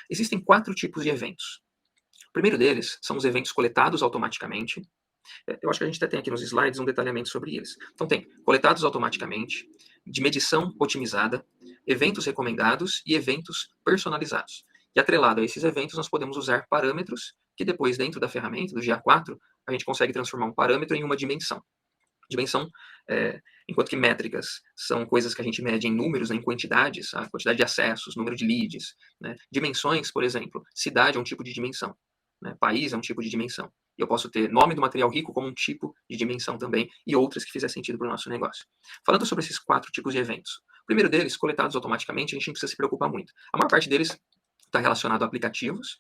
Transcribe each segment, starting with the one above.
Existem 4 tipos de eventos. O primeiro deles são os eventos coletados automaticamente. Eu acho que a gente até tem aqui nos slides um detalhamento sobre eles. Então tem coletados automaticamente, de medição otimizada, eventos recomendados e eventos personalizados. E atrelado a esses eventos, nós podemos usar parâmetros que depois, dentro da ferramenta, do GA4, a gente consegue transformar um parâmetro em uma dimensão. Dimensão, enquanto que métricas são coisas que a gente mede em números, né, em quantidades, a quantidade de acessos, número de leads. Né? Dimensões, por exemplo, cidade é um tipo de dimensão, né? País é um tipo de dimensão. E eu posso ter nome do material rico como um tipo de dimensão também, e outras que fizer sentido para o nosso negócio. Falando sobre esses 4 tipos de eventos. O primeiro deles, coletados automaticamente, a gente não precisa se preocupar muito. A maior parte deles está relacionado a aplicativos,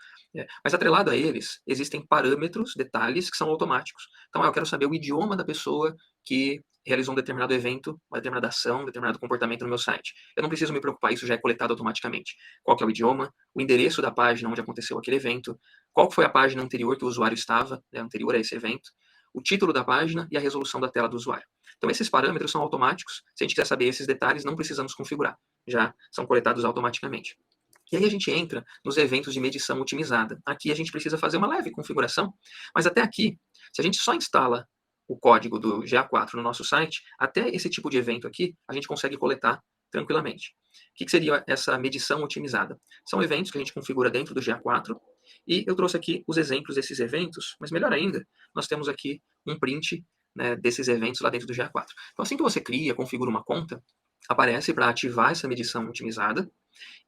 mas atrelado a eles, existem parâmetros, detalhes que são automáticos. Então, eu quero saber o idioma da pessoa que realizou um determinado evento, uma determinada ação, um determinado comportamento no meu site. Eu não preciso me preocupar, isso já é coletado automaticamente. Qual que é o idioma, o endereço da página onde aconteceu aquele evento, qual foi a página anterior que o usuário estava, anterior a esse evento, o título da página e a resolução da tela do usuário. Então, esses parâmetros são automáticos. Se a gente quiser saber esses detalhes, não precisamos configurar. Já são coletados automaticamente. E aí a gente entra nos eventos de medição otimizada. Aqui a gente precisa fazer uma leve configuração, mas até aqui, se a gente só instala o código do GA4 no nosso site, até esse tipo de evento aqui, a gente consegue coletar tranquilamente. O que seria essa medição otimizada? São eventos que a gente configura dentro do GA4, e eu trouxe aqui os exemplos desses eventos, mas melhor ainda, nós temos aqui um print, né, desses eventos lá dentro do GA4. Então assim que você cria, configura uma conta, aparece para ativar essa medição otimizada,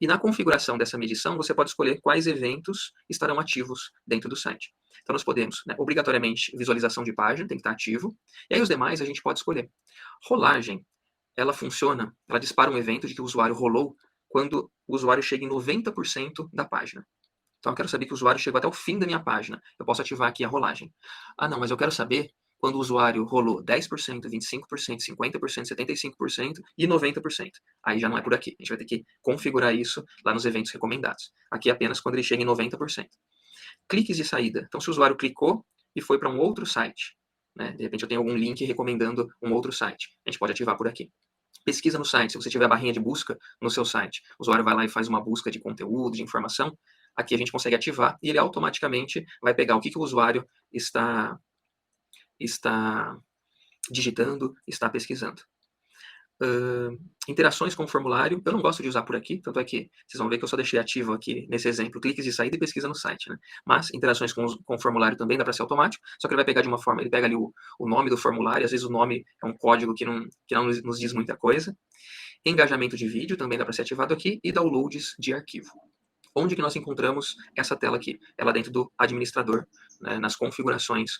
e na configuração dessa medição, você pode escolher quais eventos estarão ativos dentro do site. Então, nós podemos, né, obrigatoriamente, visualização de página, tem que estar ativo. E aí os demais a gente pode escolher. Rolagem, ela funciona, ela dispara um evento de que o usuário rolou quando o usuário chega em 90% da página. Então, eu quero saber que o usuário chegou até o fim da minha página. Eu posso ativar aqui a rolagem. Ah, não, mas eu quero saber quando o usuário rolou 10%, 25%, 50%, 75% e 90%. Aí já não é por aqui. A gente vai ter que configurar isso lá nos eventos recomendados. Aqui é apenas quando ele chega em 90%. Cliques de saída. Então, se o usuário clicou e foi para um outro site, né? De repente eu tenho algum link recomendando um outro site. A gente pode ativar por aqui. Pesquisa no site. Se você tiver a barrinha de busca no seu site, o usuário vai lá e faz uma busca de conteúdo, de informação. Aqui a gente consegue ativar e ele automaticamente vai pegar o que o usuário está digitando, está pesquisando. Interações com o formulário, eu não gosto de usar por aqui, tanto é que vocês vão ver que eu só deixei ativo aqui nesse exemplo, cliques de saída e pesquisa no site, né? Mas interações com o formulário também dá para ser automático, só que ele vai pegar de uma forma, ele pega ali o nome do formulário, às vezes o nome é um código que não nos diz muita coisa. Engajamento de vídeo também dá para ser ativado aqui e downloads de arquivo. Onde que nós encontramos essa tela aqui? Ela dentro do administrador, né, nas configurações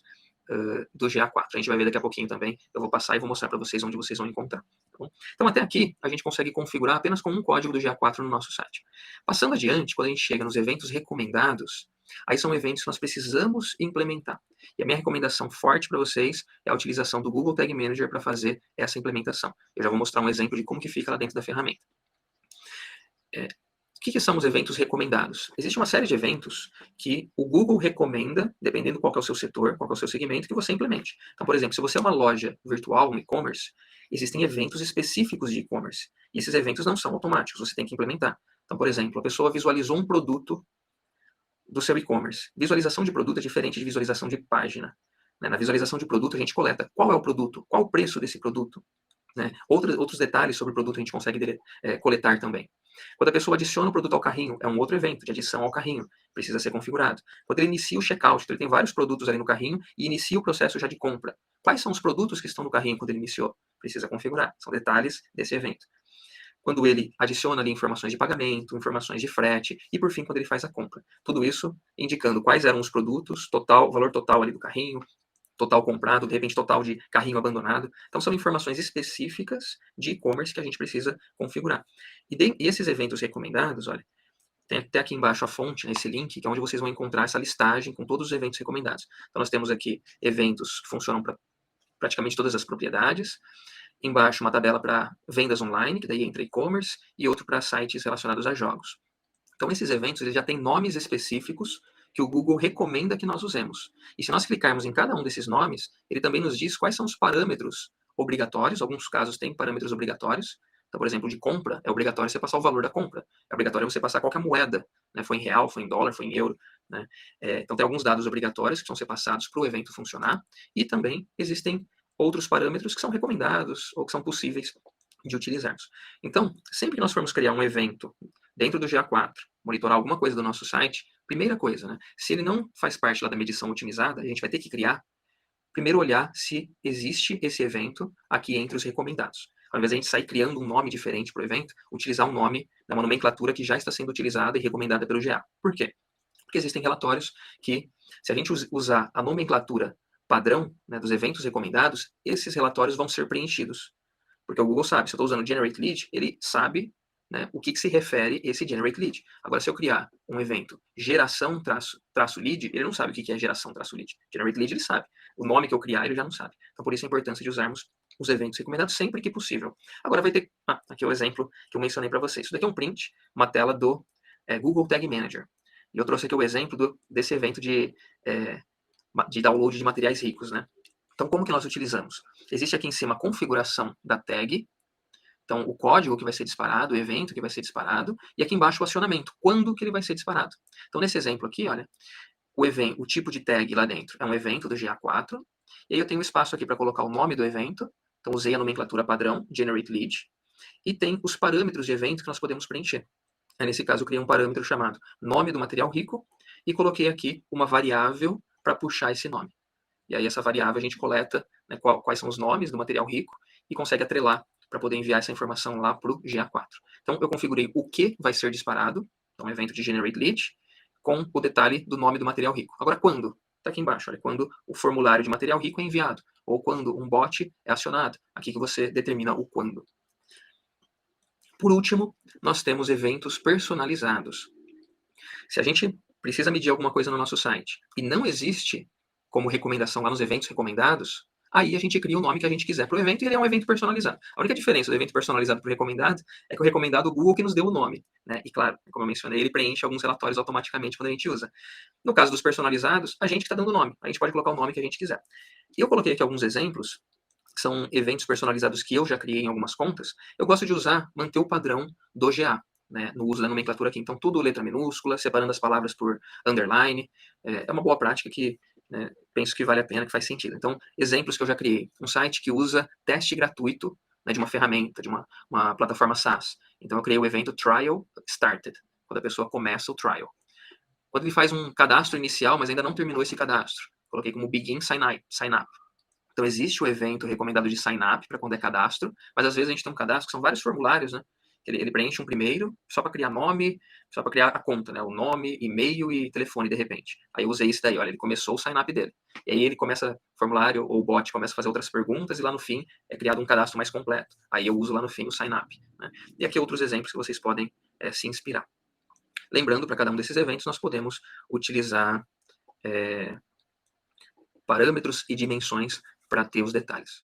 do GA4. A gente vai ver daqui a pouquinho também. Eu vou passar e vou mostrar para vocês onde vocês vão encontrar. Tá bom? Então, até aqui, a gente consegue configurar apenas com um código do GA4 no nosso site. Passando adiante, quando a gente chega nos eventos recomendados, aí são eventos que nós precisamos implementar. E a minha recomendação forte para vocês é a utilização do Google Tag Manager para fazer essa implementação. Eu já vou mostrar um exemplo de como que fica lá dentro da ferramenta. O que são os eventos recomendados? Existe uma série de eventos que o Google recomenda, dependendo qual é o seu setor, qual é o seu segmento, que você implemente. Então, por exemplo, se você é uma loja virtual, um e-commerce, existem eventos específicos de e-commerce. E esses eventos não são automáticos, você tem que implementar. Então, por exemplo, a pessoa visualizou um produto do seu e-commerce. Visualização de produto é diferente de visualização de página. Na visualização de produto, a gente coleta qual é o produto, qual o preço desse produto. Né? Outros detalhes sobre o produto a gente consegue coletar também. Quando a pessoa adiciona o produto ao carrinho, é um outro evento de adição ao carrinho, precisa ser configurado. Quando ele inicia o checkout, então ele tem vários produtos ali no carrinho e inicia o processo já de compra. Quais são os produtos que estão no carrinho quando ele iniciou? Precisa configurar, são detalhes desse evento. Quando ele adiciona ali informações de pagamento, informações de frete e, por fim, quando ele faz a compra. Tudo isso indicando quais eram os produtos, valor total ali do carrinho, total comprado, de repente total de carrinho abandonado. Então são informações específicas de e-commerce que a gente precisa configurar. E esses eventos recomendados, olha, tem até aqui embaixo a fonte, né, esse link, que é onde vocês vão encontrar essa listagem com todos os eventos recomendados. Então nós temos aqui eventos que funcionam para praticamente todas as propriedades. Embaixo uma tabela para vendas online, que daí entra e-commerce, e outro para sites relacionados a jogos. Então esses eventos eles já têm nomes específicos que o Google recomenda que nós usemos. E se nós clicarmos em cada um desses nomes, ele também nos diz quais são os parâmetros obrigatórios, alguns casos têm parâmetros obrigatórios, Então, por exemplo, de compra, é obrigatório você passar o valor da compra. É obrigatório você passar qual que é a moeda, né? Foi em real, foi em dólar, foi em euro, né? Então, tem alguns dados obrigatórios que vão ser passados para o evento funcionar, e também existem outros parâmetros que são recomendados ou que são possíveis de utilizarmos. Então, sempre que nós formos criar um evento dentro do GA4, monitorar alguma coisa do nosso site, primeira coisa, né? Se ele não faz parte lá da medição otimizada, a gente vai ter que criar, primeiro olhar se existe esse evento aqui entre os recomendados. Ao invés de a gente sair criando um nome diferente para o evento, utilizar um nome da uma nomenclatura que já está sendo utilizada e recomendada pelo GA. Por quê? Porque existem relatórios que, se a gente usar a nomenclatura padrão, né, dos eventos recomendados, esses relatórios vão ser preenchidos. Porque o Google sabe, se eu estou usando Generate Lead, ele sabe, né, o que se refere esse Generate Lead. Agora, se eu criar um evento geração traço lead, ele não sabe o que é geração traço lead. Generate Lead ele sabe. O nome que eu criar, ele já não sabe. Então, por isso a importância de usarmos os eventos recomendados sempre que possível. Agora vai ter... aqui é o exemplo que eu mencionei para vocês. Isso daqui é um print, uma tela do Google Tag Manager. E eu trouxe aqui o exemplo desse evento de download de materiais ricos, né? Então, como que nós utilizamos? Existe aqui em cima a configuração da tag, então o código que vai ser disparado, o evento que vai ser disparado, e aqui embaixo o acionamento, quando que ele vai ser disparado. Então, nesse exemplo aqui, olha, o tipo de tag lá dentro é um evento do GA4, e aí eu tenho um espaço aqui para colocar o nome do evento, então usei a nomenclatura padrão, Generate Lead, e tem os parâmetros de evento que nós podemos preencher. Aí, nesse caso, eu criei um parâmetro chamado nome do material rico, e coloquei aqui uma variável para puxar esse nome. E aí essa variável a gente coleta, né, quais são os nomes do material rico e consegue atrelar para poder enviar essa informação lá para o GA4. Então eu configurei o que vai ser disparado, então evento de Generate Lead, com o detalhe do nome do material rico. Agora quando? Está aqui embaixo, olha, quando o formulário de material rico é enviado, ou quando um bot é acionado. Aqui que você determina o quando. Por último, nós temos eventos personalizados. Se a gente precisa medir alguma coisa no nosso site e não existe como recomendação lá nos eventos recomendados, aí a gente cria o nome que a gente quiser para o evento e ele é um evento personalizado. A única diferença do evento personalizado para o recomendado é que o recomendado o Google que nos deu o nome, né? E claro, como eu mencionei, ele preenche alguns relatórios automaticamente quando a gente usa. No caso dos personalizados, a gente que está dando o nome. A gente pode colocar o nome que a gente quiser. E eu coloquei aqui alguns exemplos, que são eventos personalizados que eu já criei em algumas contas. Eu gosto de manter o padrão do GA. Né, no uso da nomenclatura aqui. Então, tudo letra minúscula, separando as palavras por underline. É uma boa prática que, né, penso que vale a pena, que faz sentido. Então, exemplos que eu já criei. Um site que usa teste gratuito, né, de uma ferramenta, de uma plataforma SaaS. Então, eu criei o evento Trial Started, quando a pessoa começa o trial. Quando ele faz um cadastro inicial, mas ainda não terminou esse cadastro, coloquei como Begin Sign Up. Então, existe o evento recomendado de sign up para quando é cadastro, mas às vezes a gente tem um cadastro que são vários formulários, né? Ele preenche um primeiro, só para criar nome, só para criar a conta, né? O nome, e-mail e telefone, de repente. Aí eu usei isso daí, olha, ele começou o sign-up dele. E aí ele começa, formulário, ou o bot começa a fazer outras perguntas, e lá no fim é criado um cadastro mais completo. Aí eu uso lá no fim o sign-up. Né? E aqui outros exemplos que vocês podem se inspirar. Lembrando, para cada um desses eventos, nós podemos utilizar parâmetros e dimensões para ter os detalhes.